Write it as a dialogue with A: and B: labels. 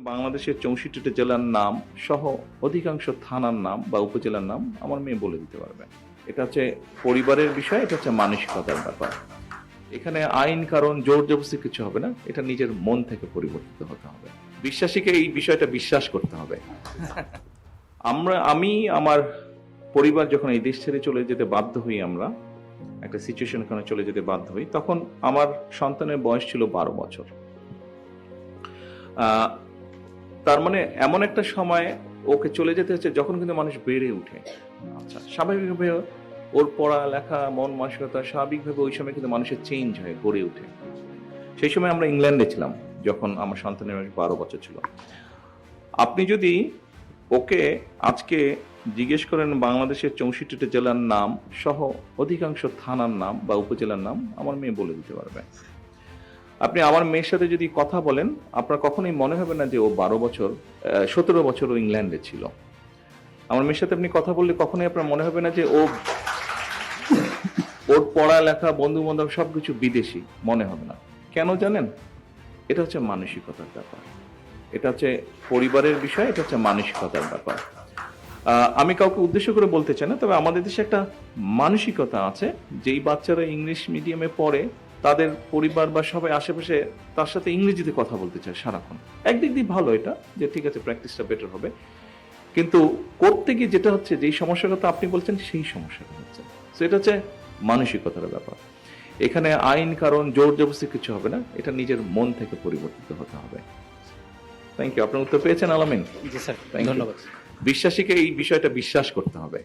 A: বাংলাদেশের ৬৪টা জেলার নাম সহ অধিকাংশ থানার নাম বা উপজেলার নাম আমার মেয়ে বলে দিতে পারবে। এটা হচ্ছে পরিবারের বিষয়, এটা হচ্ছে মানসিকতার ব্যাপার। এখানে আইন কারণ জোর জবরদস্তি কিছু হবে না, এটা নিজের মন থেকে পরিবর্তিত হতে হবে। বিশ্বাসীকে এই বিষয়টা বিশ্বাস করতে হবে। আমি আমার পরিবার যখন এই দেশ ছেড়ে চলে যেতে বাধ্য হই, আমরা একটা সিচুয়েশন এখানে চলে যেতে বাধ্য হই, তখন আমার সন্তানের বয়স ছিল 12 বছর। তার মানে এমন একটা সময় ওকে চলে যেতে হচ্ছে যখন কিন্তু মানুষ বেড়ে উঠে। আচ্ছা, স্বাভাবিকভাবে ওর পড়ালেখা, মন মানসিকতা স্বাভাবিকভাবে ওই সময় কিন্তু মানুষের চেঞ্জ হয়, গড়ে ওঠে। সেই সময় আমরা ইংল্যান্ডে ছিলাম যখন আমার সন্তানের বয়স 12 বছর ছিল। আপনি যদি ওকে আজকে জিজ্ঞেস করেন বাংলাদেশের ৬৪টা জেলার নাম সহ অধিকাংশ থানার নাম বা উপজেলার নাম আমার মেয়ে বলে দিতে পারবে। আপনি আমার মেয়ের সাথে যদি কথা বলেন, আপনার কখনোই মনে হবে না যে ও 17 বছর ও ইংল্যান্ডে ছিল। আমার মেয়ের সাথে আপনি কথা বললে কখনোই আপনার মনে হবে না যে ওর পড়ালেখা, বন্ধু বান্ধব সবকিছু বিদেশি মনে হবে না। কেন জানেন? এটা হচ্ছে মানসিকতার ব্যাপার, এটা হচ্ছে পরিবারের বিষয়, এটা হচ্ছে মানসিকতার ব্যাপার। আমি কাউকে উদ্দেশ্য করে বলতে চাই না, তবে আমাদের দেশে একটা মানসিকতা আছে, যেই বাচ্চারা ইংলিশ মিডিয়ামে পড়ে তাদের পরিবার বা সবাই আশেপাশে তার সাথে ইংরেজিতে কথা বলতে চায় সারাক্ষণ। একদিক দিয়ে ভালো এটা, যে ঠিক আছে প্র্যাকটিসটা বেটার হবে, কিন্তু করতে গিয়ে যেটা হচ্ছে, যেই সমস্যার কথা আপনি বলছেন সেই সমস্যাটা হচ্ছে। তো এটা হচ্ছে মানসিকতার ব্যাপার। এখানে আইন কারণ জোর জবরদস্তি কিছু হবে না, এটা নিজের মন থেকে পরিবর্তিত হতে হবে। Thank you. আপনার উত্তর পেয়েছেন আলামিন?
B: জি স্যার,
A: Thank you.
B: ধন্যবাদ।
A: বিশ্বাসীকে এই বিষয়টা বিশ্বাস করতে হবে।